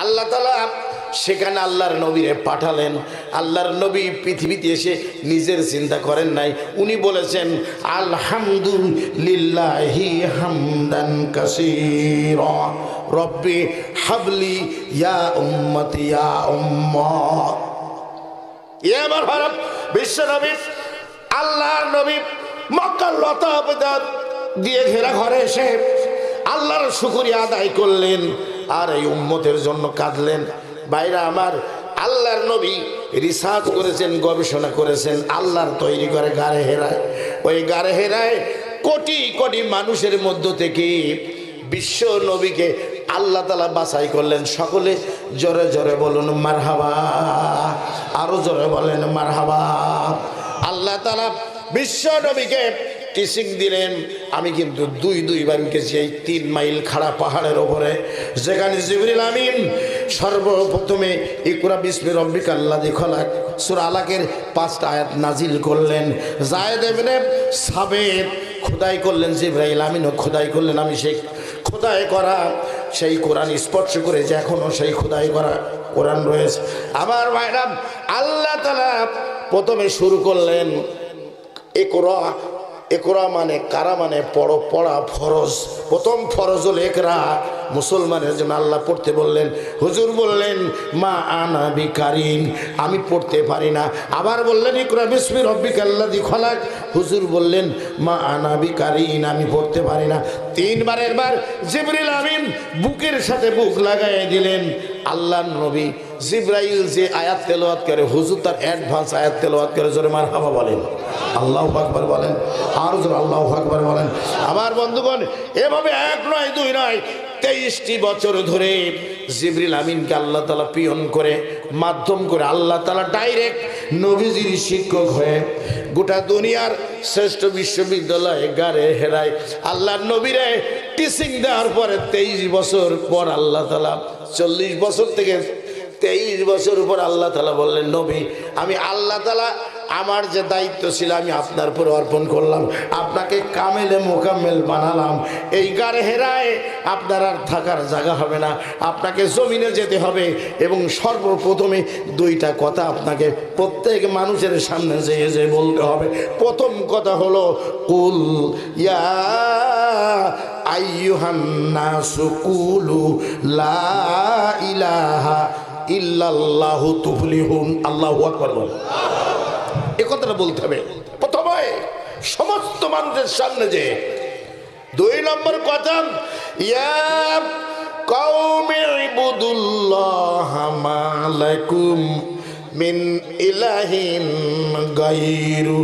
আল্লাহ তাআলা সেখানে আল্লাহর নবীরে পাঠালেন। আল্লাহর নবী পৃথিবীতে এসে নিজের চিন্তা করেন নাই, উনি বলেছেন আলহামদুলিল্লাহি হামদান কাসীরা রব্বি হাবলি ইয়া উম্মতি ইয়া উম্মাত। এবার হরব বিশ্ব নবী আল্লাহর নবী মক্কার লতাপাতা দিয়ে ঘেরা ঘরে এসে আল্লাহর শুকরিয়া আদায় করলেন আর এই উম্মতের জন্য কাঁদলেন। ভাইরা আমার, আল্লাহর নবী রিসার্চ করেছেন, গবেষণা করেছেন আল্লাহর তৈরি করে গারে হেরায়। ওই গারে হেরায় কোটি কোটি মানুষের মধ্য থেকে বিশ্ব নবীকে আল্লাহ তাআলা বাছাই করলেন। সকলে জোরে জোরে বলুন মারহাবা, আরো জোরে বলেন মারহাবা। আল্লাহ তাআলা বিশ্ব নবীকে টিচিং দিলেন। আমি কিন্তু দুইবার উঠেছি এই 3 মাইল খাড়া পাহাড়ের ওপরে, যেখানে জিবরিল আমিন সর্বপ্রথমে ইকরা বিসমি রব্বিকাল্লাযী খলাক সূরা আলাকের 5টা আয়াত নাজিল করলেন। যায়েদ ইবনে সাবিত খোদাই করলেন, জিবরাইল আমিনও খোদাই করলেন। আমি সেই খোদাই করা সেই কোরআন স্পর্শ করে যে এখনো সেই খোদাই করা কোরআন রয়েছে। আমার ভাইরা, আল্লাহ তাআলা প্রথমে শুরু করলেন ইকরা। একরা মানে কারা মানে পড়ো, পড়া ফরজ। প্রথম ফরজ হল একরা, মুসলমানের জন্য আল্লাহ পড়তে বললেন। হুজুর বললেন মা আনা বিকারিন, আমি পড়তে পারি না। আবার বললেন ইকরা বিসমি রব্বিকাল্লাযী খলাক, হুজুর বললেন মা আনা বিকারিন, আমি পড়তে পারি না। 3 বারের বার জিবরিল আমিন বুকের সাথে বুক লাগাই দিলেন। আল্লাহর নবী জিবরাইল যে আয়াত তেলাওয়াত করে, হুজুর তার অ্যাডভান্স আয়াত তেলাওয়াত করে। জোরে মারহাবা বলেন, আল্লাহু আকবার বলেন, আর জোরে আল্লাহু আকবার বলেন। আমার বন্ধুগণ, এভাবে 1 নয় 2 নয় 23টি বছর ধরে জিবরিল আমিনকে আল্লাহ তাআলা পিয়ন করে, মাধ্যম করে আল্লাহ তাআলা ডাইরেক্ট নবীজির শিক্ষক হয়ে গোটা দুনিয়ার শ্রেষ্ঠ বিশ্ববিদ্যালয়ে গারে হেরায় আল্লাহর নবীরে টিচিং দেওয়ার পরে 23 বছর পর আল্লাহ তাআলা 40 বছর থেকে 23 বছর পর আল্লাহ তাআলা বললেন নবী, আমি আল্লাহ তাআলা আমার যে দায়িত্ব ছিল আমি আপনার উপর অর্পণ করলাম, আপনাকে কামেলে মোকাম্মেল বানালাম। এই গারে হেরায় আপনার আর থাকার জায়গা হবে না, আপনাকে জমিনে যেতে হবে এবং সর্বপ্রথমে 2টা কথা আপনাকে প্রত্যেক মানুষের সামনে যেয়ে বলতে হবে। প্রথম কথা হলো কুল ইয়া আইয়ুহান নাসু কুলু লা ইলাহা ইল্লাল্লাহু তুফলিহুন। আল্লাহু আকবার বলেন। এই কথাটা বলতে হবে প্রথমে সমস্ত মানুষের সামনে। যে 2 নম্বর কথা ইয়া কওমি ইবুদুল্লাহা মা লাকুম মিন ইলাহিন গায়রু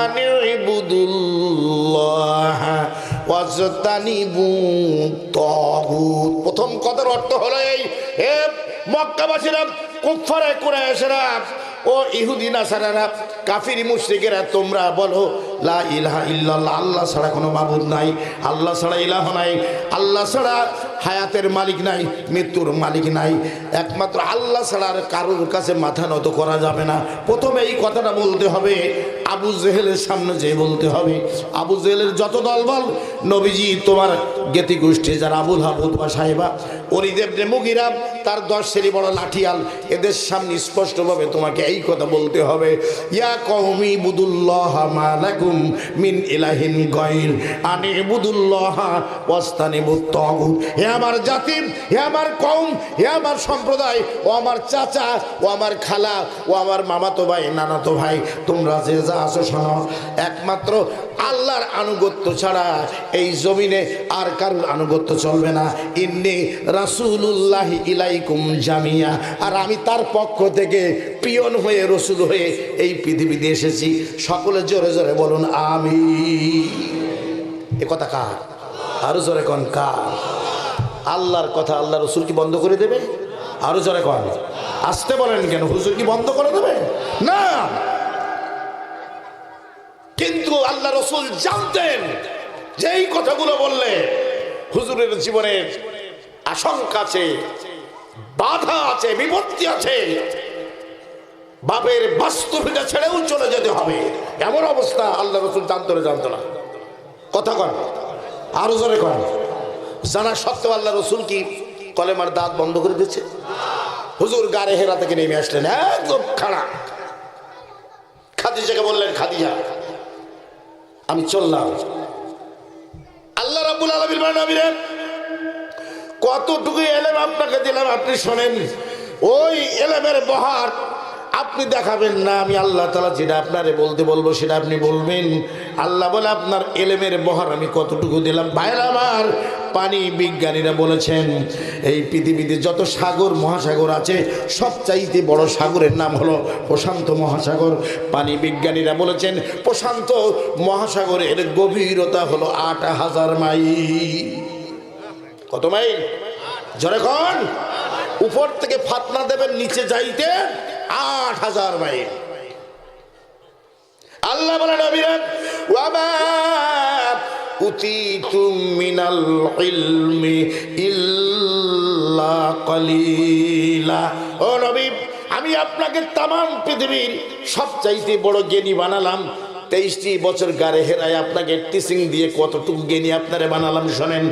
আনিবুদুল্লাহা ওয়াজতানিবু তাগুত। প্রথম কথার অর্থ হলো এই, হে মক্কাবাসীরা, কুফারে কুরাইশরা ও ইহুদি নাসারারা, কাফির মুশরিকেরা, তোমরা বলো লা ইলাহা ইল্লাল্লাহ, আল্লাহ ছাড়া কোনো মাবুদ নাই, আল্লাহ ছাড়া ইলাহ নাই, আল্লাহ ছাড়া হায়াতের মালিক নাই, মৃত্যুর মালিক নাই, একমাত্র আল্লাহ ছাড়া আর কারোর কাছে মাথা নত করা যাবে না। প্রথমে এই কথাটা বলতে হবে, আবু জেহেলের সামনে যে বলতে হবে। আবু জেহেলের যত দলবল, নবীজি তোমার জ্ঞাতি গোষ্ঠী যারা আবুল হাবুদ বা সাহেবা, ওরিদেব মুগিরা তার 10 শ্রেণী বড় লাঠিয়াল, এদের সামনে স্পষ্টভাবে তোমাকে এই কথা বলতে হবে, ইয়া কওমি ইবুদুল্লাহা মা লাকুম মিন ইলাহিন গায়র আনিবুদুল্লাহা ওয়াস্তানিবুত তাগুত। হে আমার জাতি, হে আমার কওম, হে আমার সম্প্রদায়, ও আমার চাচা, ও আমার খালা, ও আমার মামাতো ভাই, নানাতো ভাই, তোমরা যে যা আছো শোনো, একমাত্র আল্লাহর আনুগত্য ছাড়া এই জমিনে আর কারোর আনুগত্য চলবে না। ইন্নী রাসূলুল্লাহি ইলাইকুম জামিয়া, আর আমি তার পক্ষ থেকে পিয়ন হয়ে, রসুল হয়ে এই পৃথিবীতে এসেছি। সকলে জোরে জোরে বলুন আমিন। এ কথা কার? আরো জোরে কোন কার? আল্লাহর কথা আল্লাহ রসুল কি বন্ধ করে দেবে? আরো জোরে কোন। আসতে বলেন কেন? হুজুর কি বন্ধ করে দেবে? না। কিন্তু আল্লাহ রসুল জানতেন যে এই কথাগুলো বললে হুজুরের জীবনের আশঙ্কা আছে, বাধা আছে, বিপত্তি আছে, বাপের বাস্তবিকতা ছেড়েও চলে যেতে হবে, এমন অবস্থা আল্লাহ রসুল জানতো না। কথা কন, আরো জোরে কন। জানা সত্ত্বেও আল্লাহ রসুল কি কলেমার দাঁত বন্ধ করে দিচ্ছে? হুজুর গারে হেরা থেকে নেমে আসলেন, একদম খাড়া। খাদিজাকে বললেন, খাদিজা আমি চললাম। আল্লাহ রাব্বুল আলামিন বলেন, কতটুকু এলেম আপনাকে দিলাম, আপনি শোনেন। ওই এলেমের বহার আপনি দেখাবেন না, আমি আল্লাহ তাআলা যেটা আপনারে বলতে বলবো সেটা আপনি বলবেন। আল্লাহ বলে, আপনার এলেমের বহার আমি কতটুকু দিলাম। ভাইরা আমার, পানি বিজ্ঞানীরা বলেছেন এই পৃথিবীতে যত সাগর মহাসাগর আছে সবচাইতে বড় সাগরের নাম হলো প্রশান্ত মহাসাগর। পানি বিজ্ঞানীরা বলেছেন প্রশান্ত মহাসাগরের গভীরতা হলো ৮,০০০ মাইল। কত মাইল? জোরে কোন? উপর থেকে ফাতনা দেবেন নিচে যাইতে ৮,০০০ মাইল। আল্লাহ বলেন, ওয়ামা উতিতুম মিনাল ইলমি ইল্লা কালিলা। ও নবী, আমি আপনাকে তামাম পৃথিবীর সবচাইতে বড় জ্ঞানী বানালাম। 23টি বছর গাড়ে হেরায় আপনাকে টিচিং দিয়ে কতটুকু জ্ঞানী আপনারে বানালাম শোনেন।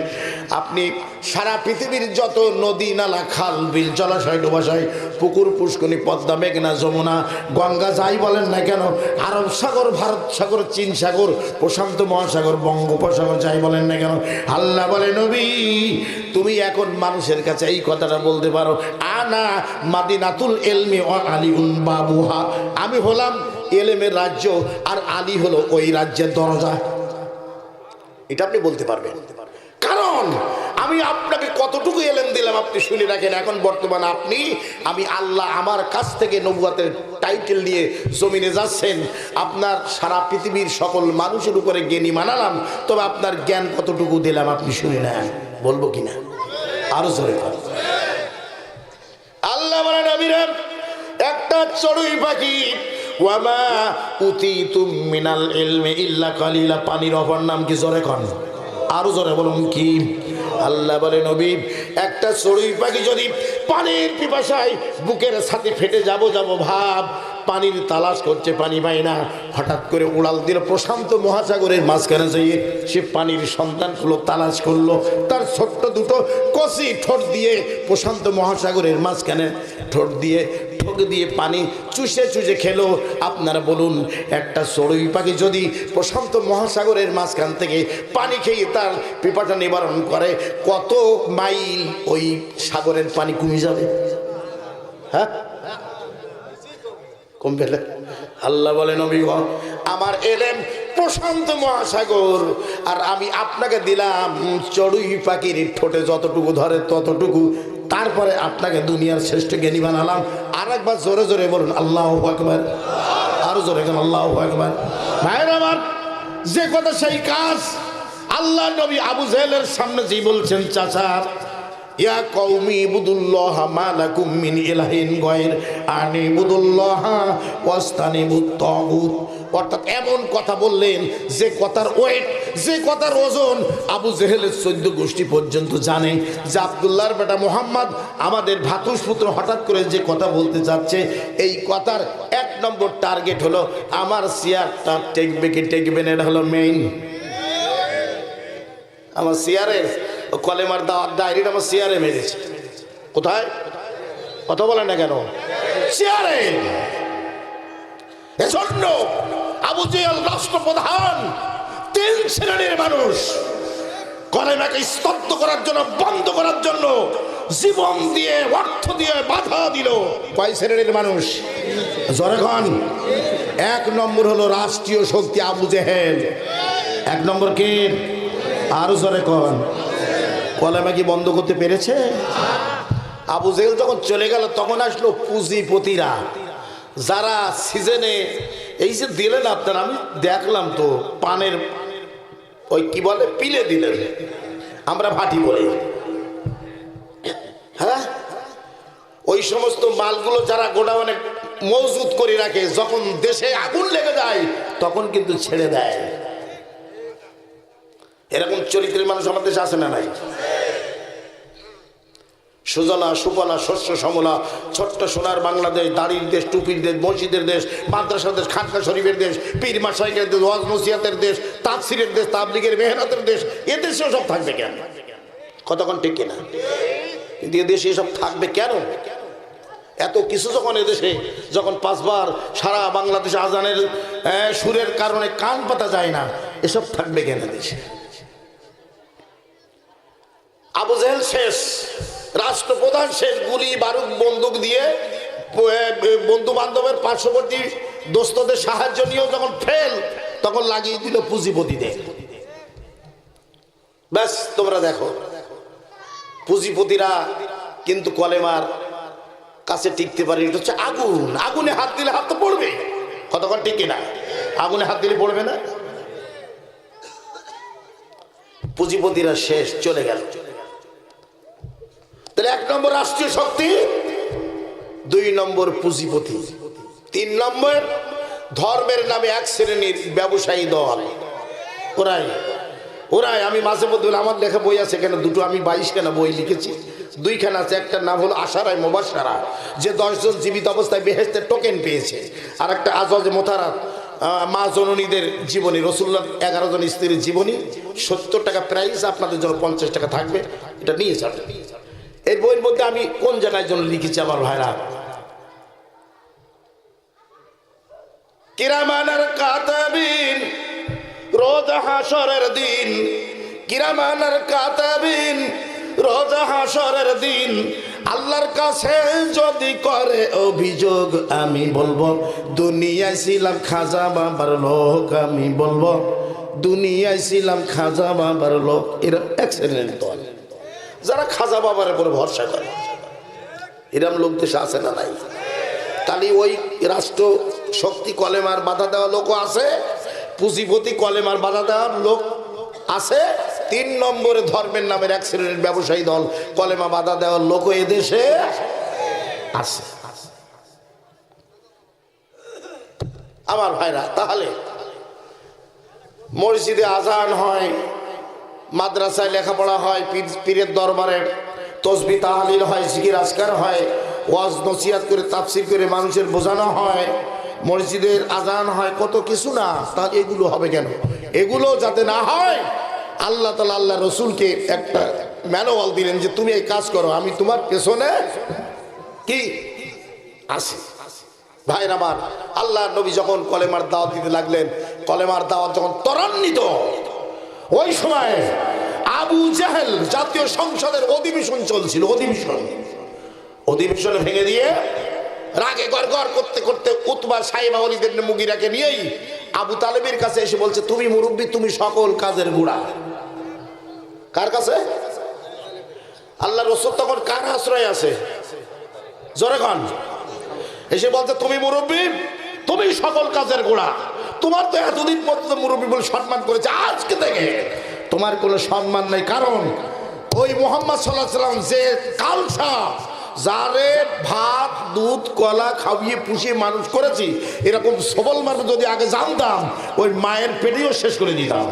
আপনি সারা পৃথিবীর যত নদী নালা খাল বিল জলাশয় ডোবাশয় পুকুর পুষ্করণী পদ্মা মেঘনা যমুনা গঙ্গা যাই বলেন না কেন, আরব সাগর ভারত সাগর চীন সাগর প্রশান্ত মহাসাগর বঙ্গোপসাগর যাই বলেন না কেন, আল্লাহ বলে নবী তুমি এখন মানুষের কাছে এই কথাটা বলতে পারো, আনা মাদিনাতুল এলমি ও আলিউন বাবুহা। আমি হলাম এলেমের রাজ্য আর আলী হলো ওই রাজ্যের দরজা। এটা আপনি বলতে পারবেন, কারণ আমি আপনাকে কতটুকু এলেম দিলাম আপনি শুনে রাখেন। এখন বর্তমান আপনি, আমি আল্লাহ আমার কাছ থেকে নবুয়তের টাইটেল নিয়ে জমিনে যাচ্ছেন, আপনার সারা পৃথিবীর সকল মানুষের উপরে জ্ঞানী মানালাম, তবে আপনার জ্ঞান কতটুকু দিলাম আপনি শুনে নেন, বলবো কিনা? আরো জোরে কর। আল্লাহ বলেন, নবীরা একটা চড়ুই পাখি ওয়ামা উতিতুম মিনাল ইলমি ইল্লা কালিলা, পানির অপর নাম কি? জোরে কন, আরো জোরে বলুন কি? আল্লাহ বলে নবী একটা চড়ুই পাখি যদি পানির পিপাসায় বুকের সাথে ফেটে যাব ভাব, পানির তালাশ করছে, পানি পায় না, হঠাৎ করে উড়াল দিল প্রশান্ত মহাসাগরের মাঝখানে যেয়ে সে পানির সন্ধানগুলো তালাশ করলো, তার ছোট্ট দুটো কচি ঠোঁট দিয়ে প্রশান্ত মহাসাগরের মাঝখানে ঠোঁট দিয়ে ঠোক দিয়ে পানি চুষে চুষে খেলো। আপনারা বলুন, একটা চড়ুই পাখি যদি প্রশান্ত মহাসাগরের মাঝখান থেকে পানি খেয়ে তার পিপাসা নিবারণ করে, কত মাইল ওই সাগরের পানি কমে যাবে? হ্যাঁ, কমবে না। আল্লাহ বলে নবী আমার এলেম প্রশান্ত মহাসাগর, আর আমি আপনাকে দিলাম চড়ুই পাখির ঠোঁটে যতটুকু ধরে ততটুকু, তারপরে আপনাকে দুনিয়ার শ্রেষ্ঠ জ্ঞানী বানালাম। আর একবার জোরে জোরে বলুন আল্লাহু আকবার, আরো জোরে বলুন আল্লাহু আকবার। ভাইরা আমার, যে কথা সেই কাজ। আল্লাহ নবী আবু জেহেলের সামনে যে বলছেন, চাচা ইয়া কওমি ইবুদুল্লাহ মা লাকুম মিন ইলাহিন গায়র আনিবুদুল্লাহ ওয়াস্তানিবুত তাগুত। অর্থাৎ এমন কথা বললেন যে কথার ওয়েট, যে কথার ওজন আবু জেহেলের 14 গোষ্ঠী পর্যন্ত জানে যে আব্দুল্লাহর বেটা মুহাম্মদ আমাদের ভাতুষপুত্র হঠাৎ করে যে কথা বলতে যাচ্ছে, এই কথার 1 নম্বর টার্গেট হলো আমার চেয়ারটা টেকবে কি টেকবে না, এটা হলো মেইন। আমার চেয়ারের কলেমার দাওয়াত ডায়েরিটা আমার চেয়ারে মেরেছে। কোথায়? কথা বলেন না কেন? চেয়ারে। এজন্য আবু জেহেল রাষ্ট্রপ্রধান, 3 শ্রেণীর মানুষ কলেমাকে স্তব্ধ করার জন্য, বন্ধ করার জন্য জীবন দিয়ে অর্থ দিয়ে বাধা দিল। কয় শ্রেণীর মানুষ? জোরে কন। 1 নম্বর হলো রাষ্ট্রীয় শক্তি আবু জেহেল। 1 নম্বর কি? আরো জোরে কন। কলেমা কি বন্ধ করতে পেরেছে? আবু জেহেল যখন চলে গেল তখন আসলো পুঁজিপতিরা, যারা সিজনে এই যে দিলেন আপনারা, আমি দেখলাম তো পানের ওই কি বলে পিলে দিলেন, আমরা ভাটি বলি, হ্যাঁ, ওই সমস্ত মালগুলো যারা গোডাউনে মজুত করে রাখে, যখন দেশে আগুন লেগে যায় তখন কিন্তু ছেড়ে দেয়। এরকম চরিত্রের মানুষ আমাদের দেশে আছে না নাই? সুজলা সুফলা শস্য সমলা, ছোট্ট সোনার বাংলাদেশ, দাড়ির দেশ, টুপির দেশ, মসজিদের দেশ, মাদ্রাসার দেশ, খানকা শরীফের দেশ, পীর মাশায়েখের দেশ, ওয়াজ নসিহতের দেশ, তাফসীরের দেশ, তাবলীগের মেহনতের দেশ, এ দেশেও সব থাকবে কেন? কতক্ষণ ঠিক কিনা? কিন্তু এদেশে এসব থাকবে কেন? এত কিছু যখন এদেশে, যখন 5 বার সারা বাংলাদেশে আজানের সুরের কারণে কান পাতা যায় না, এসব থাকবে কেন দেশে? আবু জেহেল শেষ, রাষ্ট্রপ্রধান শেষ, গুলি বারুদ বন্দুক দিয়ে বন্ধু বান্ধবের পার্শ্ববর্তী দোস্তদের সাহায্য নিয়েও যখন ফেল, তখন লাগিয়ে দিল পুঁজিপতিদের। ব্যাস, তোমরা দেখো পুঁজিপতিরা কিন্তু কলেমার কাছে টিকতে পারে। এটা হচ্ছে আগুন, আগুনে হাত দিলে হাত তো পড়বে, কতক্ষণ টিকে না, আগুনে হাত দিলে পড়বে না। পুঁজিপতিরা শেষ, চলে গেল। তাহলে 1 নম্বর রাষ্ট্রীয় শক্তি, 2 নম্বর পুঁজিপতি, 3 নম্বর ধর্মের নামে এক শ্রেণীর ব্যবসায়ী দল। ওরাই আমি মাঝে মধ্যে, আমার লেখা বই আছে এখানে দুটো, আমি 22খানা বই লিখেছি, 2খানা আছে। একটার নাম হলো আশারায় মুবাশশারা, যে 10 জন জীবিত অবস্থায় বেহেশতের টোকেন পেয়েছে, আর একটা আজওয়াজে মুতাহারাত, মা জননীদের জীবনী, রাসূলুল্লাহ 11 জন স্ত্রীর জীবনী, 70 টাকা প্রাইস, আপনাদের জন্য 50 টাকা থাকবে, এটা নিয়ে যাবে। এই বইয়ের মধ্যে আমি কোন জায়গায় জন্য লিখেছি আমার ভাইরা, কিরামানার কাতাবিন রোজ হাসরের দিন, কিরামানার কাতাবিন রোজ হাসরের দিন, আল্লাহর কাছে যদি করে অভিযোগ, আমি বলবো দুনিয়ায় ছিলাম খাজা বাবার লোক, আমি বলবো দুনিয়ায় ছিলাম খাজা বাবার লোক। এরা এক শ্রেণীর দল, যারা খাজা বাবার উপর ভরসা করে। এরম লোক দেশে আছে না নাই? তাহলে ওই রাষ্ট্র শক্তি কলেমার বাধা দেওয়া লোক আছে, পুঁজিপতি কলেমার বাধা দেওয়ার লোক আছে, 3 নম্বরে ধর্মের নামের এক শ্রেণীর ব্যবসায়ী দল, কলেমা বাধা দেওয়ার লোক এদেশে আছে। আমার ভাইরা, তাহলে মসজিদে আজান হয়, মাদ্রাসায় লেখাপড়া হয়, পীরের দরবারে তসবিহ তাহলিল হয়, জিকির আজকার হয়, ওয়াজ নসিহত করে তাফসীর করে মানুষের বোঝানো হয়, মসজিদের আজান হয়, কত কিছু না। তাহলে এগুলো হবে কেন? এগুলো যাতে না হয়, আল্লাহ তাআলা আল্লাহ রসুলকে একটা ম্যানুয়াল দিলেন যে তুমি এই কাজ করো, আমি তোমার পেছনে কি আছি। ভাইরা আমার, আল্লাহ নবী যখন কলেমার দাওয়াত দিতে লাগলেন, কলেমার দাওয়াত যখন ত্বরান্বিত, ওই সময় আবু জাহেল জাতীয় সংসদের অধিবেশন চলছিল, অধিবেশনে ভেঙে দিয়ে রাগে গড়গড় করতে করতে উতবা সাইবা ওয়ালিদের মুগিরাকে নিয়েই আবু তালেবের কাছে এসে বলছে, তুমি মুরব্বী, তুমি সকল কাজের গোড়া। কার কাছে? আল্লাহ রাসূল তখন কার আশ্রয় আছে? জোরে কন। এসে বলছে, তুমি মুরব্বী, তুমি সকল কাজের গোড়া, তোমার তো এতদিন পর্যন্ত মুরব্বী বলে সম্মান করেছে, আজকে থেকে তোমার কোনো সম্মান নেই। কারণ ওই মুহাম্মদ সাল্লাল্লাহু আলাইহি ওয়াসাল্লাম যে কালসা, যারে ভাত দুধ কলা খাইয়ে পুষিয়ে মানুষ করেছি, এরকম সবল মানুষ যদি আগে জানতাম, ওই মায়ের পেটেও শেষ করে দিতাম।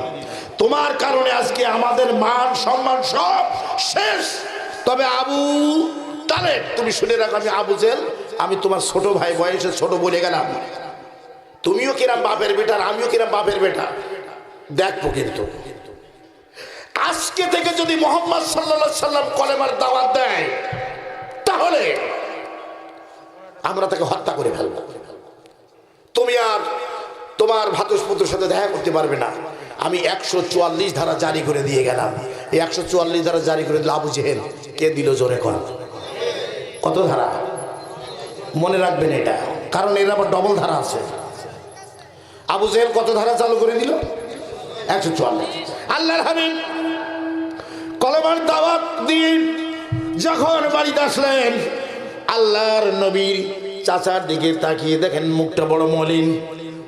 তোমার কারণে আজকে আমাদের মান সম্মান সব শেষ। তবে আবু তালেব, তুমি শুনে রাখো, আমি আবু জেহেল, আমি তোমার ছোট ভাই, বয়সে ছোট বলে গেলাম, তুমিও কিরাম বাপের বেটা, আমিও কিরাম বাপের বেটা, দেখবো। কিন্তু আজকে থেকে যদি মুহাম্মদ সাল্লাল্লাহু আলাইহি সাল্লাম কলেমার দাওয়াত দেয়, তাহলে আমরা তাকে হত্যা করে ফেলবো। তুমি আর তোমার ভাতুষপুত্রের সাথে দেখা করতে পারবে না। আমি 144 ধারা জারি করে দিয়ে গেলাম। এই 144 ধারা জারি করে দিল আবু জেহেল। কে দিল? জোরে কর। কত ধারা? মনে রাখবেন এটা, কারণ এর আবার ডবল ধারা আছে। আবু জেহেল কত ধারা চালু করে দিল? 144। আল্লাহর হাবিব কলেমার দাওয়াত দিয়ে যখন বাড়িতে আসলেন, আল্লাহর নবীর চাচার দিকে তাকিয়ে দেখেন মুখটা বড় মলিন।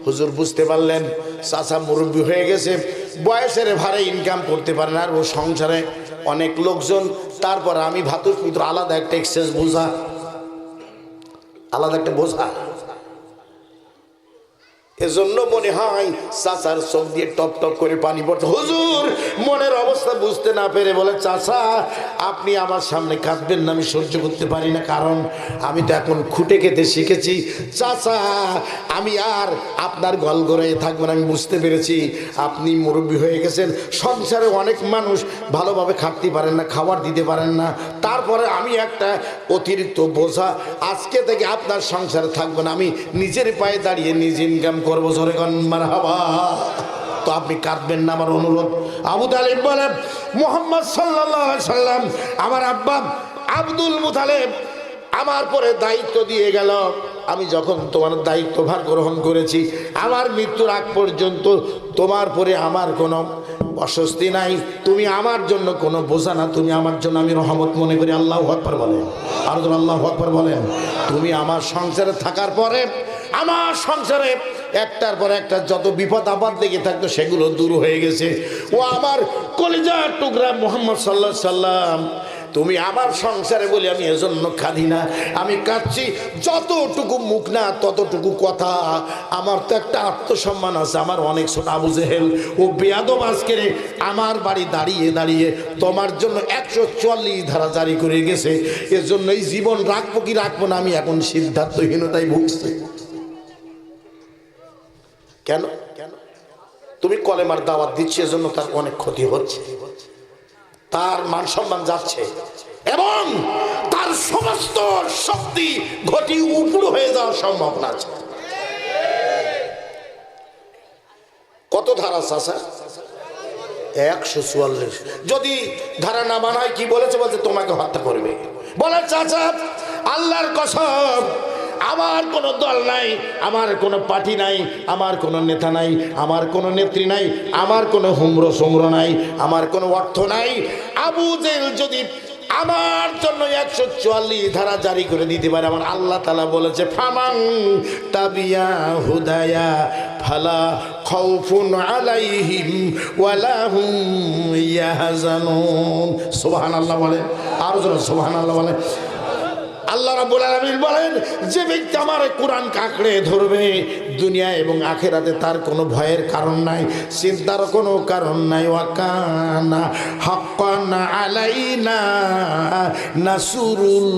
হুজুর বুঝতে পারলেন চাচা মুরব্বী হয়ে গেছে, বয়সের ভারে ইনকাম করতে পারে না, আর ও সংসারে অনেক লোকজন। তারপর আমি ভাতুষপুত্র, আলাদা একটা এক্সেস বোঝা, আলাদা একটা বোঝা। এজন্য মনে হয় চাচার চোখ দিয়ে টপ টপ করে পানি পড়ছে। হুজুর মনের অবস্থা বুঝতে না পেরে বলে, চাচা আপনি আমার সামনে কাঁদবেন না, আমি সহ্য করতে পারি না, কারণ আমি তো এখন খুঁটে খেতে শিখেছি। চাচা আমি আর আপনার গলগলায় থাকবো না। আমি বুঝতে পেরেছি আপনি মুরব্বী হয়ে গেছেন, সংসারে অনেক মানুষ ভালোভাবে খাটতে পারেন না, খাবার দিতে পারেন না, তারপরে আমি একটা অতিরিক্ত বোঝা, আজকে থেকে আপনার সংসারে থাকবো না, আমি নিজের পায়ে দাঁড়িয়ে নিজে ইনকাম করবো। জোরে গান মারহাবা। তো আপনি কাঁদবেন না, আমার অনুরোধ। আবু তালিব বলেন, মুহাম্মদ সাল্লাল্লাহু আলাইহি সাল্লাম আমার আব্বা আব্দুল মুতালিব আমার পরে দায়িত্ব দিয়ে গেল। আমি যখন তোমার দায়িত্বভার গ্রহণ করেছি, আমার মৃত্যুর আগ পর্যন্ত তোমার পরে আমার কোনো অস্বস্তি নাই, তুমি আমার জন্য কোনো বোঝা না, তুমি আমার জন্য আমি রহমত মনে করি। আল্লাহু আকবার বলেন, আর আল্লাহু আকবার বলেন। তুমি আমার সংসারে থাকার পরে আমার সংসারে একটার পর একটা যত বিপদ আপদ লেগে থাকতো সেগুলো দূর হয়ে গেছে। ও আমার কলিজার টুকরা মুহাম্মদ সাল্লাল্লাহু আলাইহি সাল্লাম, তুমি আমার সংসারে বলি আমি এজন্য কাঁদি না, আমি কাঁদছি যতটুকু মুখ না ততটুকু কথা। আমার তো একটা আত্মসম্মান আছে। আমার অনেক ছোট আবু জেহেল ও বেয়াদব আজকে আমার বাড়ি দাঁড়িয়ে দাঁড়িয়ে তোমার জন্য 144 ধারা জারি করে গেছে। এজন্য এই জীবন রাখবো কি রাখবো না আমি এখন সিদ্ধান্তহীনতায় ভুগছি। কেন? তুমি কলেমার দাওয়াত দিচ্ছ, এজন্য তার অনেক ক্ষতি হচ্ছে, তার মান সম্মান যাচ্ছে এবং তার সমস্ত শক্তি ঘটি উপড়ো হয়ে যাওয়ার সম্ভাবনা আছে। কত ধারা আছে? 144। যদি ধারা না বানায় কি বলেছে? বলছে তোমাকে হত্যা করবে। বলে চাচা আল্লাহর কসম, আমার কোনো দল নাই, আমার কোনো পার্টি নাই, আমার কোনো নেতা নাই, আমার কোনো নেত্রী নাই, আমার কোনো হুমরো সুমরো নাই, আমার কোনো অর্থ নাই। আবু জেহেল যদি আমার জন্য 144 ধারা জারি করে দিতে পারে, আমার আল্লাহ তাআলা বলেছে ফামান তাবিয়া হুদায়া ফালা খাউফুন আলাইহিম ওয়ালা হুম ইয়াহজানুন। সুবহানাল্লাহ বলেন, আর জোরে সুবহানাল্লাহ বলেন। আল্লাহ রাব্বুল আলামিন বলেন, যে ব্যক্তি আমার কোরআন কাকড়ে ধরবে দুনিয়া এবং আখিরাতে তার কোনো ভয়ের কারণ নাই, চিন্তার কোনো কারণ নাই। ওয়াকানা হাক্কান আলাইনা নাসরুল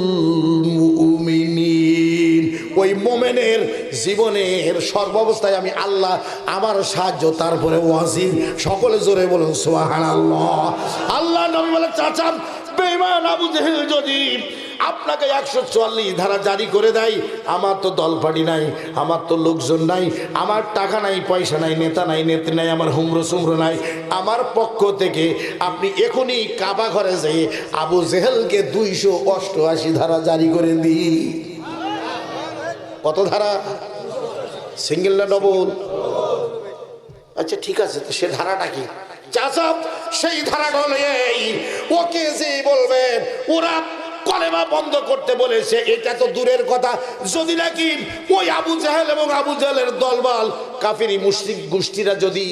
মুমিনিন। ওই মুমিনের জীবনের সর্বাবস্থায় আমি আল্লাহ আমার সাহায্য তারপরে ওয়াজিব। সকলে জোরে বলুন সুবহানাল্লাহ। আল্লাহ নবী বলে চাচা বেঈমান আবু জেহেল যদি আপনাকে 144 ধারা জারি করে দেয়, আমার তো দল পার্টি নাই, আমার তো লোকজন নাই, আমার টাকা নাই, পয়সা নাই, নেতা নাই, নেত্রী নাই, আমার হুমরো সুমরো নাই, আমার পক্ষ থেকে আপনি এখনই কাবা ঘরে যেয়ে আবু জেহেলকে 288 ধারা জারি করে দিই। কত ধারা? সিঙ্গেল না ডবল? আচ্ছা ঠিক আছে, তো সে ধারাটা কি? চাচা সেই ধারাটা হলো এই, ওকে যে বলবেন ওরা কলেমা বন্ধ করতে বলেছে, এটা তো দূরের কথা, যদি নাকি ওই আবু জাহেল এবং আবু জাহেলের দলবল কাফিরি মুশরিক গোষ্ঠীরা যদি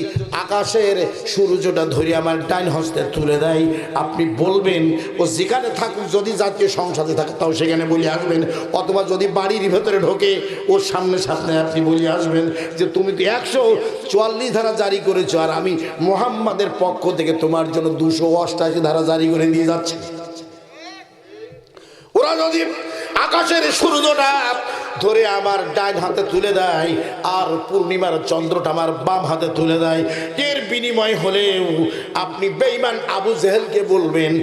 আকাশের সূর্যটা ধরে আমার ডাইন হস্তে তুলে দেয়, আপনি বলবেন ও যেখানে থাকুক, যদি জাতীয় সংসদে থাকে তাও সেখানে বলে আসবেন, অথবা যদি বাড়ির ভেতরে ঢোকে ওর সামনে সামনে আপনি বলে আসবেন যে তুমি তো 144 ধারা জারি করেছো, আর আমি মুহাম্মাদের পক্ষ থেকে তোমার জন্য 288 ধারা জারি করে দিয়ে যাচ্ছি। ওরা যদি আকাশের সূর্যটা ধরে আমার ডান হাতে তুলে দেয় আর পূর্ণিমার চন্দ্রটা আমার বাম হাতে তুলে দেয়, এর বিনিময় হলেও আপনি বেঈমান আবু জেহেলকে বলবেন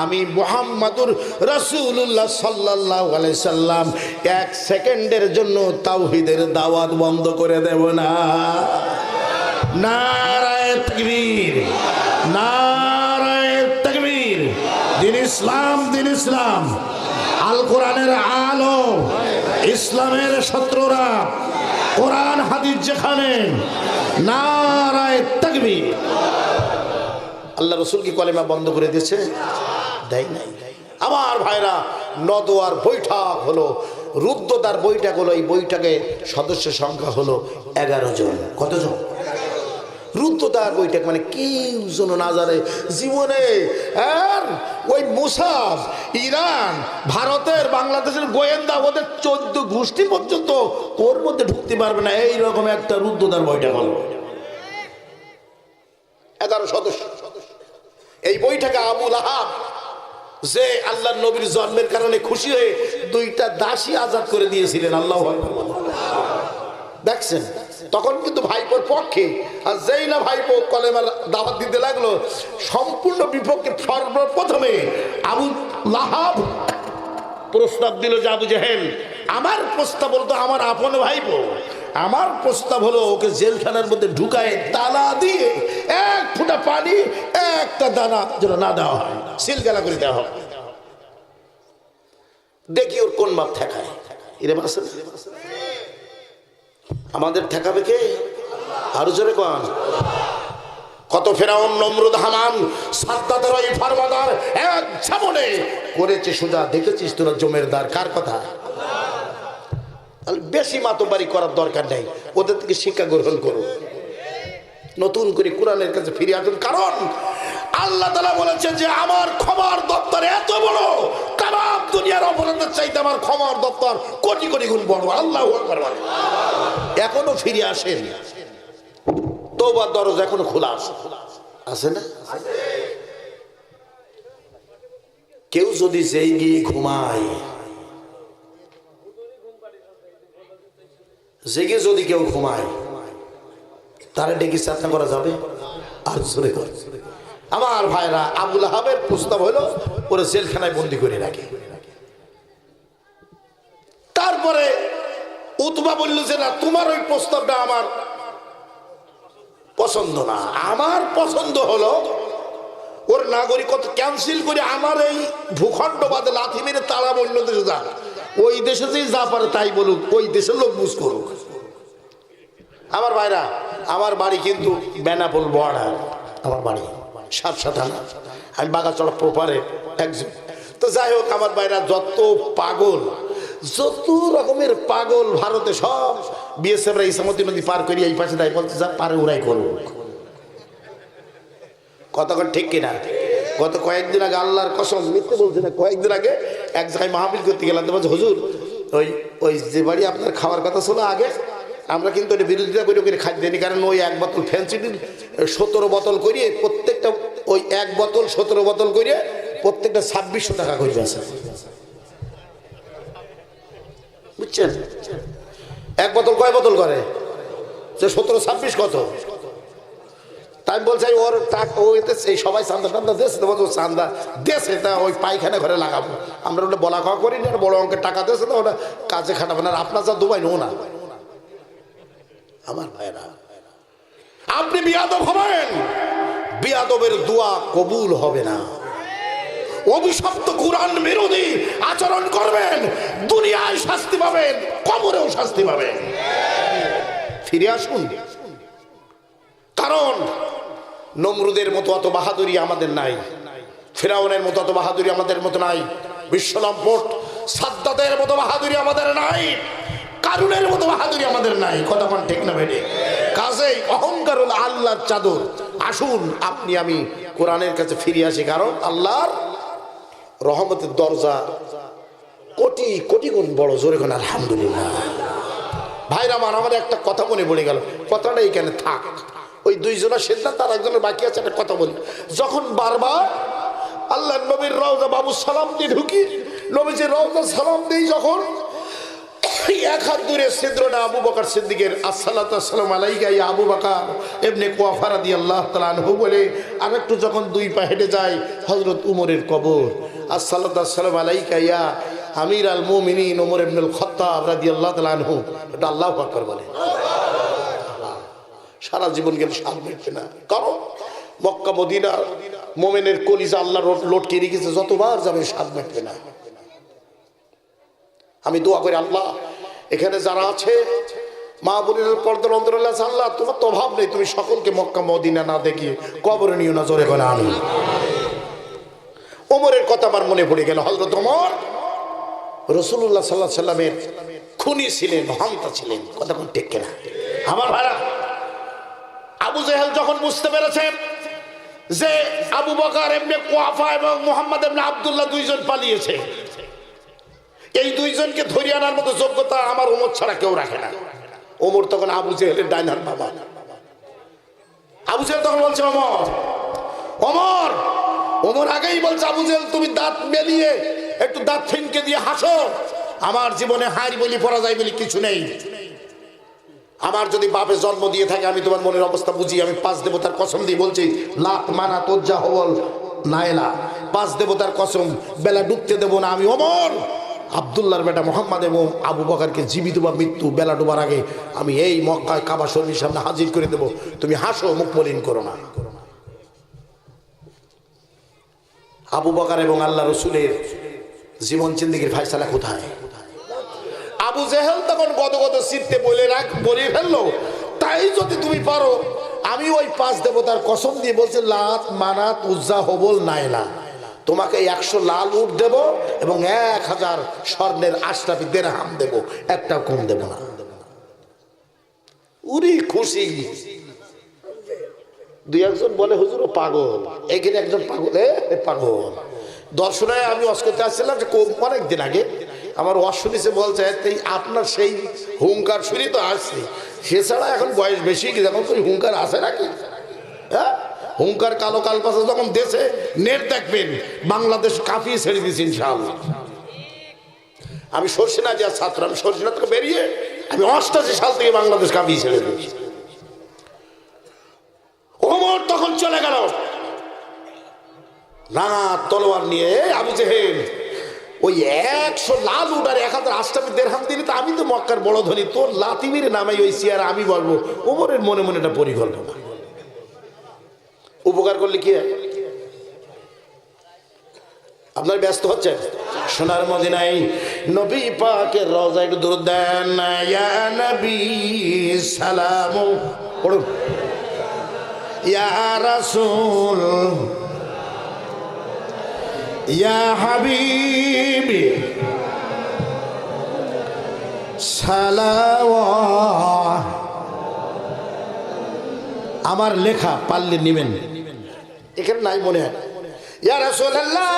আমি মুহাম্মাদুর রাসূলুল্লাহ সাল্লাল্লাহু আলাইহি সাল্লাম 1 সেকেন্ডের জন্য তাওহীদের দাওয়াত বন্ধ করে দেব না। নারায়ে তাকবীর, নারায়ে তাকবীর। দিন ইসলাম, দিন ইসলাম। আল কোরআনের আলো, ইসলামের শত্রুরা কোরআন হাদিস যেখানে, নারায়ে তাকবীর। আল্লাহ রাসূল কি কলেমা বন্ধ করে দিয়েছে? দেয় নাই। আমার ভাইরা, নদওয়ার বৈঠক হলো, রুদ্ধদ্বার বৈঠক হলো, এই বৈঠকে সদস্য সংখ্যা হলো 11 জন। কতজন? রুদ্ধদ্বার বৈঠক মানে কেউ যেন না জানে জীবনে। আর ওই মুসাফ, ইরান, ভারতের, বাংলাদেশের গোয়েন্দা, ওদের 14 গোষ্ঠী পর্যন্ত ওর মধ্যে ঢুকতে পারবে না, এইরকম একটা রুদ্ধদ্বার বৈঠক হলো। 11 সদস্য। এই বৈঠকে আবু লাহাব, যে আল্লাহর নবীর জন্মের কারণে খুশি হয়ে 2টা দাসী আজাদ করে দিয়েছিলেন। আল্লাহু আকবার। দেখছেন, তখন কিন্তু ভাইপোর পক্ষে, আর যেই না ভাইপো কলেমার দাওয়াত দিতে লাগলো সম্পূর্ণ বিপক্ষে সর্বপ্রথমে আবু লাহাব প্রস্তাব দিল যে আবু জেহেল, আমার প্রস্তাব বলতো আমার আপন ভাইপো, আমার প্রস্তাব হলো ওকে জেলখানার মধ্যে ঢুকায় তালা দিয়ে এক ফোঁটা পানি একটা দানা যেন না দেওয়া হয়, সিলগালা করে দেওয়া হয়। দেখি ওর কোন বাপ ঠেকায়। এরকম আছে আমাদের ঠেকাবে কে? আরো জোরে কোন? কত ফেরাউন, নমরুদ, হামান, সাদ্দাতের ওই ফারমাদার এক ঝামনে করেছে সোজা। দেখেছিস তোরা জমেরদার কার কথা? বেশি মাতবাড়ি করার দরকার নেই, ওদের থেকে শিক্ষা গ্রহণ করো, নতুন করে কোরআনের কাছে ফিরে আসুন। কারণ আল্লাহ তাআলা বলেছেন যে আমার ক্ষমার দপ্তর এত বড়, তামাম দুনিয়ার অপরাধের চাইতে আমার ক্ষমার দপ্তর কোটি কোটি গুণ বড়। আল্লাহু আকবার। এখনো ফিরে আসেন, তওবার দরজা এখনো খোলা আছে, আছে না? কেউ যদি যেই গিয়ে ঘুমায়, জেগে যদি কেউ ঘুমায়, তারা ডেকে চেষ্টা করা যাবে? আর জোরে করে আমার ভাইরা, আবু লাহাবের প্রস্তাব হলো ওরা জেলখানায় বন্দি করে রাখে। তারপরে উতবা বলল যে না, তোমার ওই প্রস্তাবটা আমার পছন্দ না, আমার পছন্দ হলো ওর নাগরিকত্ব ক্যান্সেল করে আমার এই ভূখণ্ড বাদে লাথি মেরে তারা অন্য দেশে যাক, ওই দেশে যে যা পারে তাই বলুক, ওই দেশের লোক বুঝ করুক। আমার ভাইরা, আমার বাড়ি কিন্তু বেনাপোল বর্ডার, আমার বাড়ি সাতশা থানা, আমি বাগাচড়া প্রপারে একজন। তো যাই হোক আমার ভাইরা, যত পাগল, যত রকমের পাগল ভারতে সব বিএসএফরা ইসামতি নদী পার করি এই পাশে তাই বলতে যা পারে ওরাই করুক। কতক্ষণ ঠিক কিনা? গত কয়েকদিন আগে, আল্লাহর কসম মিথ্যে বলছি না, কয়েকদিন আগে এক জায়গায় মাহফিল করতে গেলাম, তো বলছে হুজুর ওই যে বাড়ি আপনার খাওয়ার কথা ছিল আগে, আমরা কিন্তু এটা বিরোধিতা করে ওকে খাদ্য দিইনি, কারণ ওই এক বোতল ফ্যান্সিডিল 17 বোতল করিয়ে প্রত্যেকটা, ওই এক বোতল 17 বোতল করিয়ে প্রত্যেকটা 2600 টাকা করে আছে, বুঝছেন? এক বোতল কয় বোতল করে? যে 17 26 কত? তাই বলছে ওর টাকা এই সবাই চান্দা টান্দা দেশে দেবো, তো চান্দা দেশে তা ওই পায়খানা ঘরে লাগাবো, আমরা ওটা বলা খাওয়া করি না, বড় অঙ্কের টাকা দেশে তো ওটা কাজে খাটাবো না। আপনার যা দুবাই নো না। আমার ভাইরা, আপনি বিয়াদব হবেন, বিয়াদবের দোয়া কবুল হবে না। অভিশপ্ত কুরআন বিরোধী আচরণ করবেন, দুনিয়ায় শাস্তি পাবেন, কবরেও শাস্তি পাবেন। ফিরে আসুন, কারণ নমরুদের মতো অত বাহাদুরি আমাদের নাই, ফেরাউনের মতো অত বাহাদুরি আমাদের মতো নাই, বিশ্বলম্পট সাদ্দাতের মতো বাহাদুরি আমাদের নাই, কারুনের মতো বাহাদুরি আমাদের নাই। কতক্ষণ ঠিক না বেটে? কাজেই অহংকার হলো আল্লাহর চাদর। আসুন আপনি আমি কোরআনের কাছে ফিরে আসি, কারণ আল্লাহর রহমতের দরজা কোটি কোটি গুণ বড়। জোরে কোন আলহামদুলিল্লাহ। ভাইরা আমার একটা কথা মনে পড়ে গেল, কথাটা এখানে থাক। ওই দুইজনের সিদ্ধান্ত, তার একজনের বাকি আছে, একটা কথা বলি। যখন বারবার আল্লাহ নবীর রওজা বাবু সালাম দিয়ে ঢুকি, নবীজির রওজা সালাম দিই, যখন এক হাত দূরে ছিদ্রটা আবু বকর সিদ্দিকের আসসালাতু ওয়াসসালামু আলাইকা ইয়া আবু বকর ইবনে কুওয়াফা রাদিয়াল্লাহু তাআলা আনহু বলে আরেকটু যখন দুই পা হেঁটে যায় হযরত উমরের কবর, আসসালাতু ওয়াসসালামু আলাইকা ইয়া আমির আল মুমিনিন উমর ইবনুল খাত্তাব রাদিয়াল্লাহু তাআলা আনহু। এটা আল্লাহু আকবার বলে। সারা জীবন গেলে শান্তি মিটবে না, কারণ মক্কা মদিনা মোমেনের কলিজা আল্লাহ লটকে রেখেছে, যতবার যাবে স্বাদ মিটবে না। আমি দোয়া করি আল্লাহ এখানে যারা আছে মা বোনের পর্দার অন্তরালে আছে, আল্লাহ তোমার তো অভাব নেই, তুমি সকলকে মক্কা মদিনা না দেখিয়ে কবরে নিও না। জোরে করে আমি ওমরের কথা আমার মনে পড়ে গেল। হযরত ওমর রাসূলুল্লাহ সাল্লাল্লাহু আলাইহি সাল্লামের খুনি ছিলেন, হন্তা ছিলেন। কথা কোন ঠিক কিনা? আমার ভাইরা, আবু জেহেল যখন বুঝতে পেরেছেন যে আবু বকর ইবনে কুওয়াফা এবং মুহাম্মদ ইবনে আব্দুল্লাহ দুইজন পালিয়েছে, এই দুইজনকে ধরিয়ে আনার মতো যোগ্যতা আমার ওমর ছাড়া কেউ রাখে না। ওমর তখন আবু জেহেলের ডাইন হাত বাবা। আবু জেহেল তখন বলছে ওমর, ওমর ওমর আগেই বলছে আবু জেহেল তুমি দাঁত মেলিয়ে একটু দাঁত ফিনকে দিয়ে হাসো, আমার জীবনে হার বলি পরাজয় বলি কিছু নেই। আমার যদি বাপে জন্ম দিয়ে থাকে আমি তোমার মনের অবস্থা বুঝি। আমি 5 দেবতার কসম দিয়ে বলছি, লাত মানা তোজ্জা হবল নাইলা, 5 দেবতার কসম, বেলা ডুবতে দেবো না আমি ওমর, আব্দুল্লাহর বেটা মোহাম্মদ এবং আবু বকরকে জীবিত বা মৃত্যু বেলা ডুবার আগে আমি এই মক্কায় কাবা শরীফের সামনে হাজির করে দেবো। তুমি হাসো, মুখ মলিন করো না। আবু বকর এবং আল্লাহ রসুলের জীবন জিন্দেগির ফায়সালা কোথায়? আবু জেহেল তখন গদগদ চিত্তে বলে ফেললো, তাই যদি তুমি পারো আমি ওই 5 দেবতার কসম দিয়ে বলছি, লাত মানাত উজ্জা হবল নাইলা, তোমাকে 100 লাল উট দেব এবং 1000 স্বর্ণের আশরাফি দিরহাম দেব, একটা কম দেব না। উরি খুশি। 2-1 বলে হুজুর ও পাগল, এখানে একজন পাগল, পাগল। দর্শনায় আমি ওয়াজ করতে আসছিলাম যে অনেক দিন আগে, আমার ওয়াজ শুনেছে, বলছে আপনার সেই হুঙ্কার শুনি তো আসছি, সেছাড়া এখন বয়স বেশি, এখন তো হুঙ্কার আসে নাকি? হ্যাঁ, হুঙ্কার কালো কালপাশা যখন দেশে নেট দেখবেন, বাংলাদেশ কাঁপিয়ে ছেড়ে দিয়েছি ইনশাআল্লাহ। আমি সরসিনাথ যার ছাত্র, আমি সরসিনাথ থেকে বেরিয়ে আমি 88 সাল থেকে বাংলাদেশ কাঁপিয়ে ছেড়ে দিয়েছি। ওমর তখন চলে গেল রাঙা তলোয়ার নিয়ে। আবু জেহেল ওই 100 লাল উট আর 1000 আশরাফি দিরহাম দিলে তো আমি তো মক্কার বড় ধনী, তোর লাথি মেরে নামাই ওই চেয়ারে আমি বলবো। ওমরের মনে মনে একটা পরিকল্পনা, উপকার করলে কি হয়? আপনার ব্যস্ত হচ্ছে সোনার মদিনায় নবী পাকের রওজায় একটু দরুদ দেন। ইয়া নবী সালাম পড়ুন, ইয়া রাসূল ইয়া হাবিবি সালাওয়াত। আমার লেখা পারলে নিবেন, এখানে নাই মনে হয়। ইয়া রাসূলুল্লাহ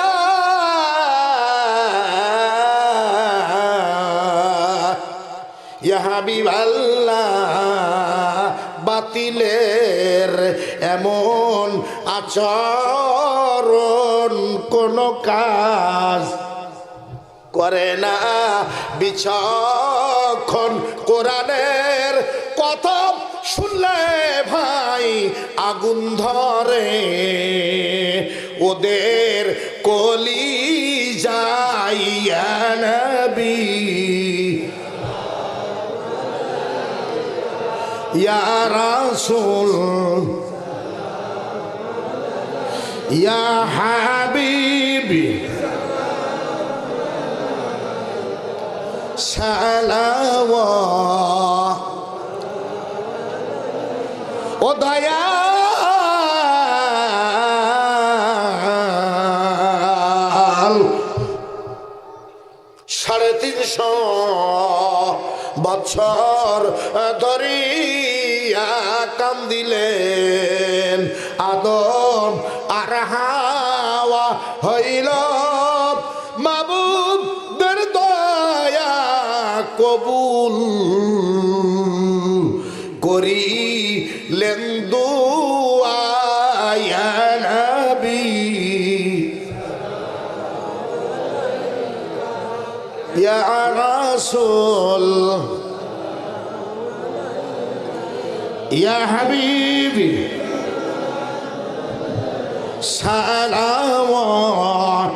ইয়া হাবিবাল্লাহ, বাতিলের এমন আচরণ কোন কাজ করে না, বিচক্ষণ কোরআনের কথা শুনলে ভাই আগুন ধরে, ওদের কলিজায় ইয়া নবী ইয়া রাসূল ইয়া হাবিবি সালাওয়াত। ও দয়াল 350 বছর ধরিয়া কান্দিলেন আদম আর হাওয়া, হইল মাবুদের দয়া কবুল করিলেন দুআ ইয়া নবী ইয়া রাসূল ইয়া হাবিবি সালাওয়াত।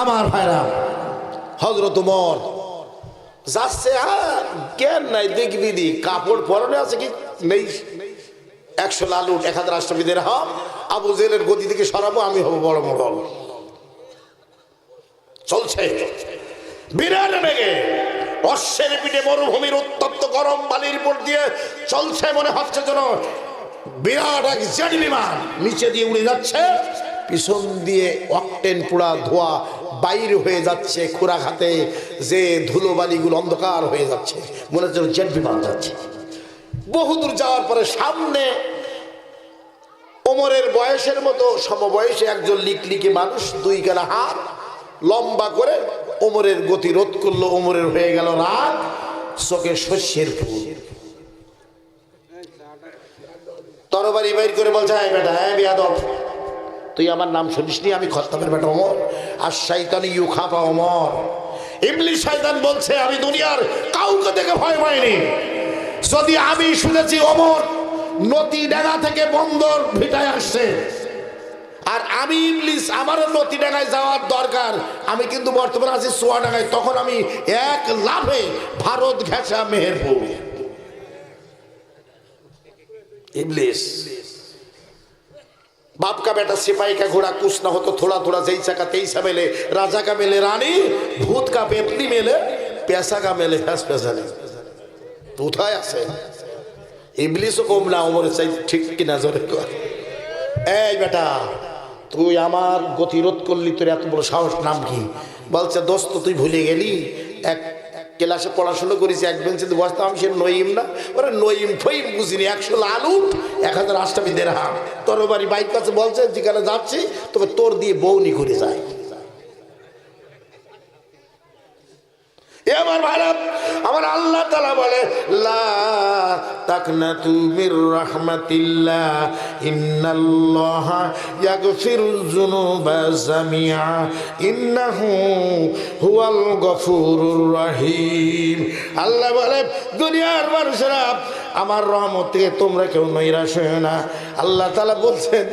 আমার ভাইরা, হযরত ওমর যাচ্ছে, আর জ্ঞান নাই, দেখবি দি কাপড় পরনে আছে কি নেই, 100 লাল উট 1000 আশরাফি দিরহাম, আবু জেহেলের গদি থেকে সরাবো, আমি হব বড় মোড়ল। চলছে বিরাট বেগে, অশ্বের পিঠে মরুভূমির উত্তপ্ত গরম বালির উপর দিয়ে চলছে, মনে হচ্ছে যেন বিরাট এক জেট বিমান নিচে দিয়ে উড়ে যাচ্ছে, পিছন দিয়ে অকটেন পোড়া ধোয়া বাইরে হয়ে যাচ্ছে, খোরাঘাতে যে ধুলো বালিগুলো অন্ধকার হয়ে যাচ্ছে, মনে হচ্ছে জেট বিমান যাচ্ছে। বহুদূর যাওয়ার পরে সামনে ওমরের বয়সের মতো সমবয়সে একজন লিকলিকে মানুষ, 2 গালা হাত লম্বা করে ওমরের গতি রোধ করলো। ওমরের হয়ে গেল রাগ, চোখে শস্যের ফুল, তরবারি বাইর করে বলছে, এই বেটা, হ্যাঁ বিয়াদব, তুই আমার নাম শুনিসনি? আমি খত্তাবের বেটা ওমর, আর শয়তানি ইউখাফা ওমর, ইবলিস শয়তান বলছে আমি দুনিয়ার কাউকে দেখে ভয় পাইনি। যদি আমি শুনেছি ওমর নদী ডাঙ্গা থেকে বন্দর ভিটায় আসছে, আর আমি ইবলিস, আমারও নদী ডাঙ্গায় যাওয়ার দরকার, আমি কিন্তু বর্তমানে আছি চুয়াডাঙ্গায়, তখন আমি এক লাফে ভারত ঘেঁষা মেহেরপুর। इबलिस बाप का बेटा सिपाही का घोड़ा कुछ ना हो तो थोड़ा थोड़ा जैसा का तैसा मिले, राजा का मिले रानी, भूत का पेतली मिले, पैसा का मिले हंस पैसा नहीं। तो उठाया से इबलिस को ना उम्र से ठीक की नजर को ए बेटा তুই আমার গতিরোধ করলি, তোর এত বড় সাহস নাম কি? বলছে দোস্ত তুই ভুলে গেলি, এক ক্লাসে পড়াশোনা করেছি, এক বেঞ্চিতে বসতাম, সে নইম না, ওরা নইম ফইম বুঝিনি, 100 লালু 1000 আষ্টামি দেড়হাম। তোর বাড়ি বাইক কাছে বলছে যেখানে যাচ্ছি তবে তোর দিয়ে বউনি করে যায়। আমার ভাইরা, আমার আল্লাহ তাআলা বলে লা তাকনাতু মির রাহমাতিল্লাহ ইন্নাল্লাহা ইয়াগফিরুয যুনুবা জামিআ ইন্নাহু হুয়াল গফুরুর রহিম। আল্লাহ বলে দুনিয়ার মানুষেরা আমার রহমত থেকে তোমরা কেউ নৈরাশ হয়ো না। আল্লাহ তাআলা বলছেন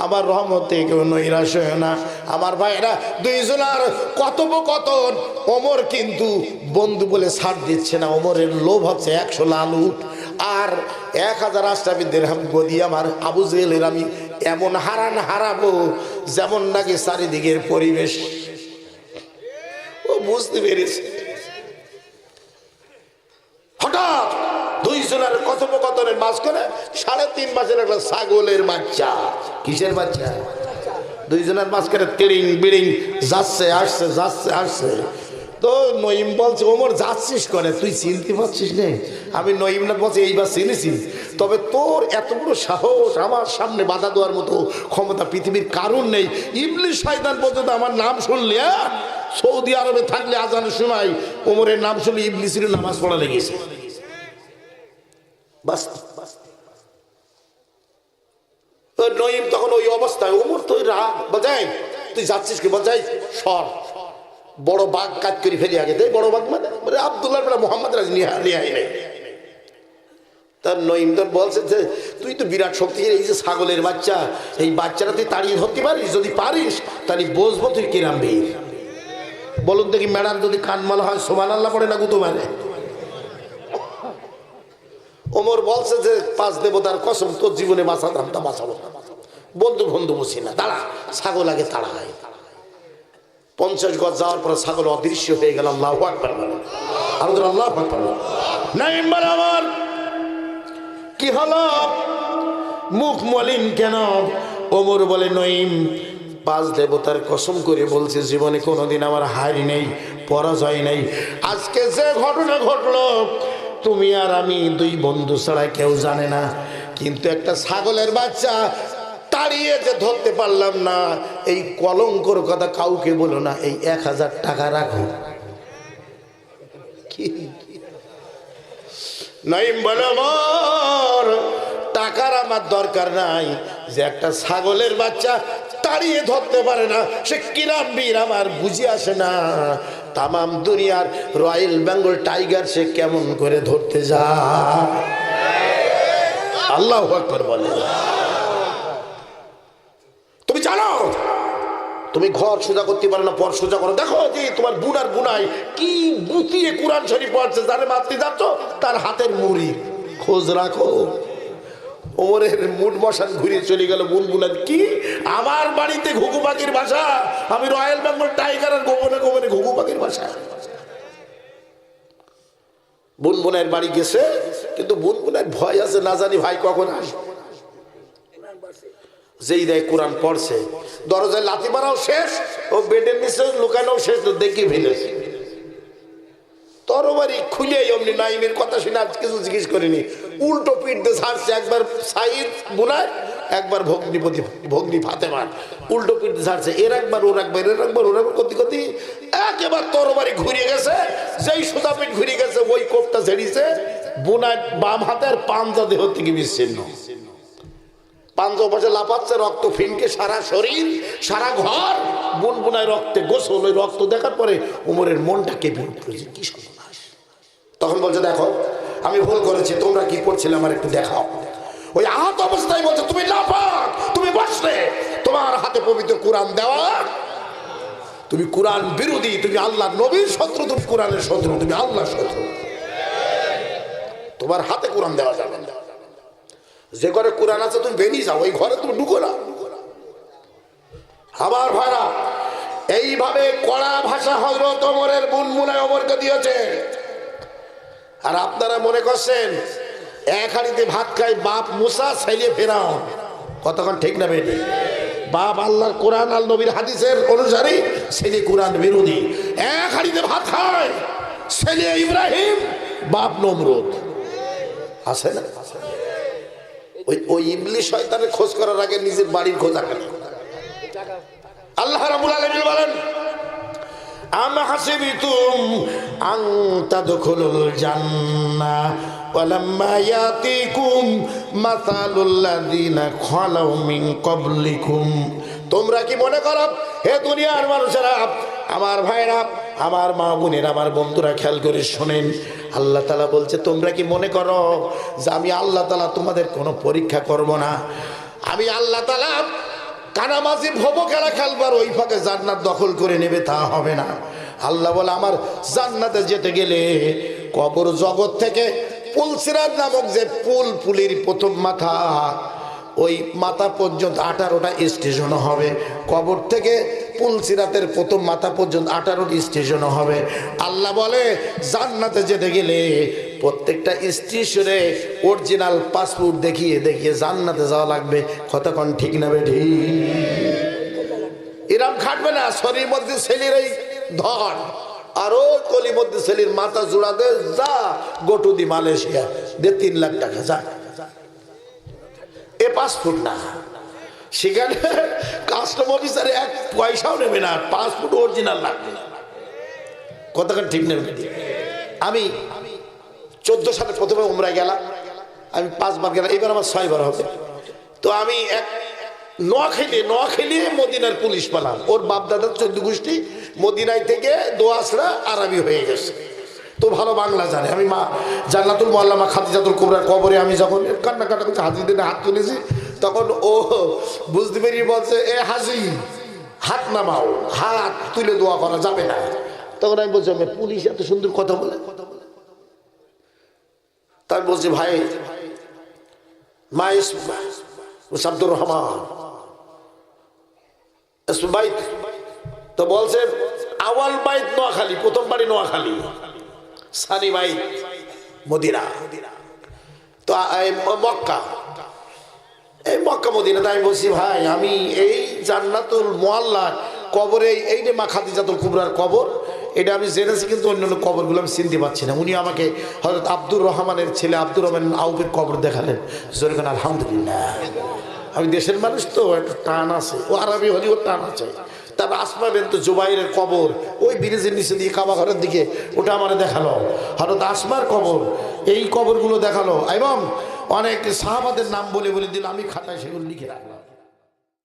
আমার রহমত থেকে কেউ নৈরাশ হয়ো না। আমার ভাইরা, দুইজনের কথোপকথন, ওমর কিন্তু বন্ধু বলে ছাড় দিচ্ছে না। ওমরের লোভ হচ্ছে 100 লালু আর 1000 আষ্টামি দিরহাম গদি। আমার আবু জেহেলের আমি এমন হারান হারাবো যেমন নাকি চারিদিকের পরিবেশ। ও বুঝতে পেরেছে। হঠাৎ দুইজনের কথোপকথনের মাঝখানে 3.5 মাসের একটা ছাগলের বাচ্চা। কিসের বাচ্চা? দুইজনের মাঝখানে তিড়িং বিড়িং যাচ্ছে আসছে যাচ্ছে আসছে। তো নঈম বলছে ওমর যাচ্ছিস করে, তুই চিনতে পারছিস না? আমি নঈম না বলছি এইবার চিনেছি, তবে তোর এত বড় সাহস, আমার সামনে বাধা দেওয়ার মতো ক্ষমতা পৃথিবীর কারণ নেই। ইবলিস শয়তান পর্যন্ত আমার নাম শুনলে, সৌদি আরবে থাকলে আজানের সময় ওমরের নাম শুনলে ইবলিসের নামাজ পড়া লেগেছে। বাস নঈম তখন ওই অবস্থায়, ওমর তো রাগ, বাজাই তুই যাচ্ছিস কি? বাজাই সর, বড় বাঘ কাজ করে ফেলি আগে। বড় বাঘ মানে আব্দুল্লাহ মোহাম্মদ রাজ নিহাই নেই। তার নঈম তোর বলছে যে তুই তো বিরাট শক্তি, এই যে ছাগলের বাচ্চা, এই বাচ্চাটা তুই তাড়িয়ে ধরতে পারিস? যদি পারিস তাহলে বসবো তুই কিরাম বীর। বলুন দেখি, ম্যাডাম যদি কানমাল হয় সুবহানাল্লাহ পড়ে না গুতো মানে? ওমর বলছে যে 5 দেবতার কসম তোর জীবনে বাঁচা দামটা বাঁচাবো না, বন্ধু বন্ধু বসি না, তারা ছাগল আগে তাড়া হয়। 50 গজ যাওয়ার পর ছাগল অদৃশ্য হয়ে গেল। আল্লাহু আকবার বলেন, আল্লাহু আকবার। নঈম বলে আমার কি হলো, মুখ মলিন কেন? ওমর বলে নঈম 5 দেবতার কসম করে বলছে জীবনে কোনোদিন আমার হার নেই, পরাজয় নেই। আজকে যে ঘটনা ঘটলো তুমি আর আমি 2 বন্ধু ছাড়া কেউ জানে না, কিন্তু একটা ছাগলের বাচ্চা তাড়িয়ে যে ধরতে পারলাম না, এই কলঙ্কর কথা কাউকে বলো না। এই 1000 টাকা রাখো। কি নঈম বলে আমার টাকার আমার দরকার নাই, যে একটা ছাগলের বাচ্চা তাড়িয়ে ধরতে পারে না সে কিরাম বীর আমার বুঝে আসে না। তামাম দুনিয়ার রয়্যাল বেঙ্গল টাইগার সে কেমন করে ধরতে যায়? আল্লাহু আকবার বলে। তুমি জানো তুমি ঘর সোজা করতে পারো না, পর সোজা করো। দেখো যে তোমার বুনার বুনাই কি গুতিয়ে কোরআন শরীফ পড়ছে, যারে মারতে যাচ্ছ তার হাতের মুড়ি খোঁজ রাখো। ওমরের মুড বসান ঘুরে চলে গেল। বুনবুনার কি আমার বাড়িতে ঘুঘু পাখির ভাষা, আমি রয়্যাল বেঙ্গল টাইগারের গোপনে গোপনে ঘুঘু পাখির ভাষা। বুনবুনের বাড়ি গেছে, কিন্তু বুনবুনের ভয় আছে, না জানি ভাই কখন আসবে। যেই দেয় কোরআন পড়ছে, দরজায় লাথি মারাও শেষ, ও বেডের নিচে লুকানো শেষ, তো দেখে ফেলেছে। তরবারি খুলে অমনি নাইমের কথা শুনে আজ কিছু জিজ্ঞেস করিনি, উল্টো পিঠ দিয়ে ছাড়ছে। একবার সাইদ বুনায়, একবার ভগ্নি ফাতেমার, উল্টো পিঠ দিয়ে ছাড়ছে। এর একবার ওর একবার, এর একবার ওর একবার করতে করতে একেবার তরবারি ঘুরে গেছে। যেই সোজা পিঠ ঘুরে গেছে, ওই কোপটা ঝেড়িছে বুনায় বাম হাতের পাঞ্জা দেহ থেকে বিচ্ছিন্ন। পাঞ্জা পাশে লাফাচ্ছে, রক্ত ফিনকে সারা শরীর সারা ঘর বুনবুনায় রক্তে গোসল। ওই রক্ত দেখার পরে উমরের মনটা কেঁপে উঠল, যে কি সর্বনাশ। তখন বলছে, দেখো আমি ভুল করেছি, তোমরা কি করছিলে আমার একটু দেখাও। ওই আহত অবস্থায় বলছে, তুমি নাপাক, তুমি বসলে, তোমার হাতে পবিত্র কোরআন দেওয়া, তুমি কোরআন বিরোধী, তুমি আল্লাহ নবীর শত্রু, তুমি কোরআনের শত্রু, তুমি আল্লাহর শত্রু, তোমার হাতে কোরআন দেওয়া যাবে না। যে ঘরে কোরআন আছে তুমি বেরিয়ে যাও, ওই ঘরে তুমি ঢুকো না। আবার ভাইরা, এইভাবে কড়া ভাষা হযরত ওমরের বুনবুনায় ওমরকে দিয়েছে। আর আপনারা মনে করছেন এক হাঁড়িতে ভাত খায় বাপ মুসা, ছেলে ফেরাউন। কতক্ষণ ঠিক না বেটি? বাপ আল্লাহর কোরআন আল নবীর হাদিসের অনুসারী, ছেলে কোরআন বিরোধী। এক হাঁড়িতে ভাত খায় ছেলে ইব্রাহিম, বাপ নমরুদ। আছে না? ওই ইবলিস শয়তানের খোঁজ করার আগে নিজের বাড়ির খোঁজা কেন? আল্লাহ রাব্বুল আলামিন বলেন, আম হাসিবিতুম আন তাদখুলুল জান্নাহ ওয়ালাম্মা ইয়াতিকুম মাসালুল লাযিনা খালাউ মিন ক্বাবলিকুম। তোমরা কি মনে করো হে দুনিয়ার মানুষেরা, আমার ভাইরা, আমার মা বোনের, আমার বন্ধুরা, খেয়াল করে শোনেন, আল্লাহ তাআলা বলছে, তোমরা কি মনে করো যে আমি আল্লাহ তাআলা তোমাদের কোনো পরীক্ষা করব না? আমি আল্লাহ তাআলা কানামাজি ভবো খেলা খেলবার ওই ফাঁকে জান্নাত দখল করে নেবে, তা হবে না। আল্লাহ বলে, আমার জান্নাতে যেতে গেলে কবর জগৎ থেকে পুলসিরাত নামক যে পুলির প্রথম মাথা, ওই মাথা পর্যন্ত 18টা স্টেশন হবে। কবর থেকে পুলসিরাতের প্রথম মাথা পর্যন্ত 18টি স্টেশন হবে। আল্লাহ বলে, জান্নাতে যেতে গেলে প্রত্যেকটা স্টেশনে অরিজিনাল পাসপোর্ট দেখিয়ে দেখিয়ে জান্নাতে যাওয়া লাগবে। কতক্ষণ ঠিক না বেঠি? এরম খাটবে না। শরীর মধ্যে ছেলের এই ধর, আর ওই কলির মধ্যে ছেলের মাথা জোড়া দে, যা গোটু দি মালয়েশিয়া দে 3 লাখ টাকা, যা। এ পাসপোর্ট না, সেখানে কাস্টম অফিসার 1 পয়সাও নেবে না, পাসপোর্ট অরিজিনাল লাগবে। কতক্ষণ ঠিক নেবে? আমি 14 সালে প্রথমে উমরায় গেলাম, আমি 5 বার গেলাম, এবার আমার 6 বার হবে। তো আমি নোয়াখালী মদিনার পুলিশ পেলাম। ওর বাপ দাদার 14 গোষ্ঠী মদিনায় থেকে দোয়াশরা আরবি হয়ে গেছে, তো ভালো বাংলা জানে। আমি মা জান্নাতুল মুআল্লামা খাদিজাতুল কুবরার কবরে আমি যখন কান্নাকাটা করতে হাজির দিনে হাত তুলেছি, তখন ও বুঝতে পেরিয়ে বলছে, এ হাজি হাত নামাও, হাত তুলে দোয়া করা যাবে না। তখন আমি বলছি, আমি পুলিশ এত সুন্দর কথা বলে। তাই বলছি, ভাই মা আব্দুর রহমান বাইত, তো বলছে আওয়াল বাইত নোয়াখালী, প্রথম বাড়ি নোয়াখালী, সানি বাইত মদিনা, তো মক্কা, এই মক্কা মদিনা। তাই আমি বলছি, ভাই আমি এই জান্নাতুল মুআল্লা কবরে, এই যে মা খাদিজাতুল কুবরার কবর, এটা আমি জেনেছি, কিন্তু অন্যান্য কবরগুলো আমি চিনতে পারছি না। উনি আমাকে হযরত আব্দুর রহমানের ছেলে আব্দুর রহমান আউফের কবর দেখালেন। জোরে আলহামদুলিল্লাহ। আমি দেশের মানুষ তো একটু টান আছে, ও আরবি হলেও টান আছে। তারপর আসমা বিনতে জুবাইরের কবর ওই ব্রিজের নিচে দিয়ে কাবা ঘরের দিকে, ওটা আমার দেখালো। হযরত আসমার কবর, এই কবরগুলো দেখালো, এবং অনেক সাহাবাদের নাম বলে বলে দিল। আমি খাতায় সেগুলো লিখে রাখবো।